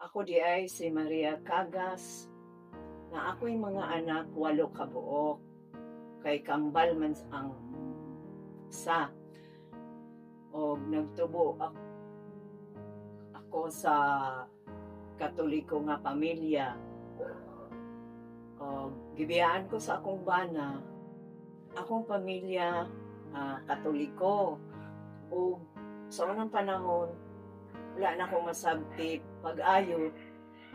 Ako di ay si Maria Cagas, na ako'y mga anak 8 kabuok, kay kambal man ang sa o nagtubo ako sa Katoliko nga pamilya. O gibiyaan ko sa akong bana, akong pamilya Katoliko. O sa unang panahon, wala na akong masabti pag-ayo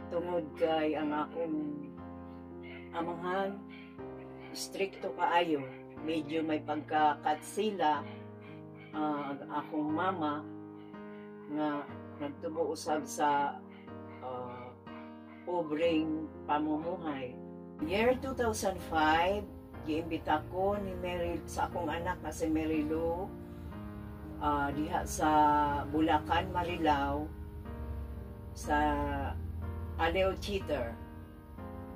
tungod kay ang akong amahan stricto kaayo, medyo may pagkakatsila ang akong mama nga nagtubo usab sa pobreng pamumuhay. Year 2005, giimbita ko ni Mary sa akong anak na si Mary Lou diha sa Bulacan, Marilao, sa Aleo Cheater.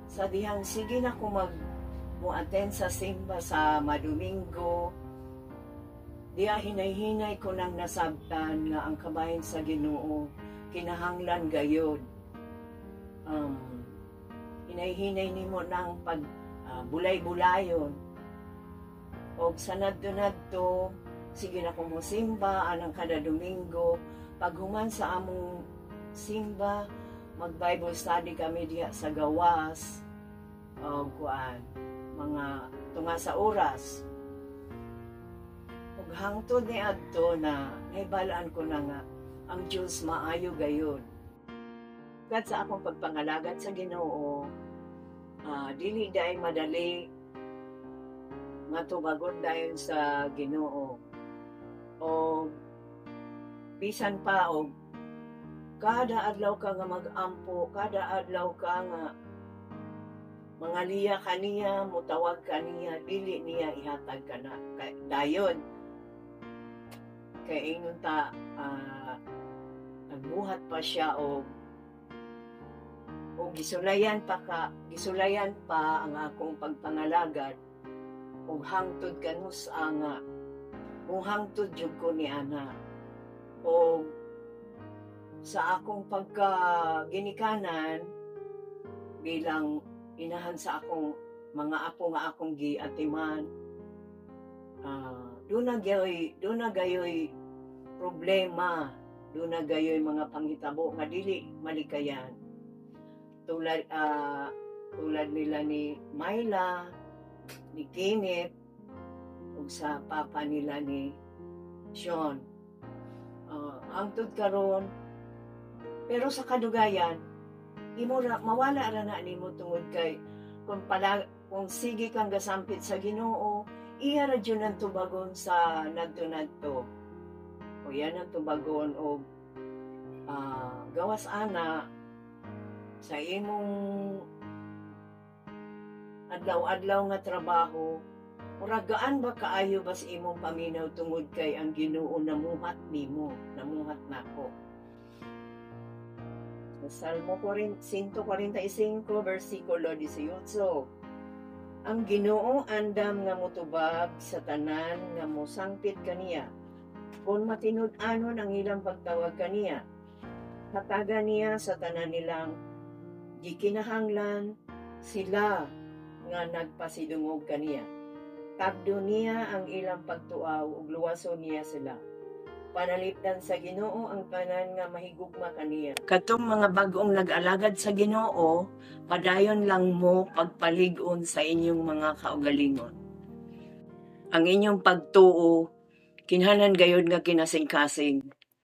Sa dihang sige na ko mag-attend sa simba sa Madomingo. Diya hinay-hinay ko nang nasabtan nga ang kabahin sa Ginoo kinahanglan gayod. Hinay-hinay nimo nang pag bulay-bulayon. Og sa nadto sige na ko mo simba anang kada Domingo. Paghuman sa among simba, mag-Bible study kami diha sa gawas. Mga tunga sa oras. Ug hangtod ni adto na nahibalaan ko na nga ang Diyos maayo gayud. Kat sa akong pagpangalagat sa Ginoo, dili daay madali matubagon dayon sa Ginoo. O bisan pa og kada adlaw ka nga mag-ampo, kada adlaw ka nga mangaliya kaniya, mutawag kaniya, dili niya ihatag ka na dayon. Kay ingon ta nagbuhat pa siya o gisulayan pa ang akong pagpangalagad og hangtod kanus nga muhangtod jud ko ni ana. O sa akong pagkaginikanan bilang inahan sa akong mga apo nga akong giatiman, doon na gayoy problema, doon na gayoy mga panghitabo nga dili malikayan. Tulad nila ni Myla, ni Kenneth, ug sa papa nila ni Sean. Hangtod karon, pero sa kadugayan, mawala ra na nimo tungod kay kung sige kang gasampit sa Ginoo, iya ra jud ang tubagon sa nadto. O yan ang tubagon og gawas ana sa imong adlaw-adlaw nga trabaho. Muragaan ba kaayo ba sa imong paminaw tungod kay ang Ginoo namuhat nimo, namuhat nako. Salmo 145, versikulo 18. Ang Ginoo andam nga motubag sa tanan nga mosangpit kaniya. Kung matinud-anon ang ilang pagtawag kaniya, hatagan niya sa tanan nilang gikinahanglan sila nga nagpasidungog kaniya. Tabdo niya ang ilang pagtuaw ug luwason niya sila. Panalipdan sa Ginoo ang tanan nga mahigugma kaniya. Katong mga bag-ong nag-alagad sa Ginoo, padayon lang mo pagpalig-on sa inyong mga kaugalingon. Ang inyong pagtuo kinahanglan gayud nga kinasing-kasing.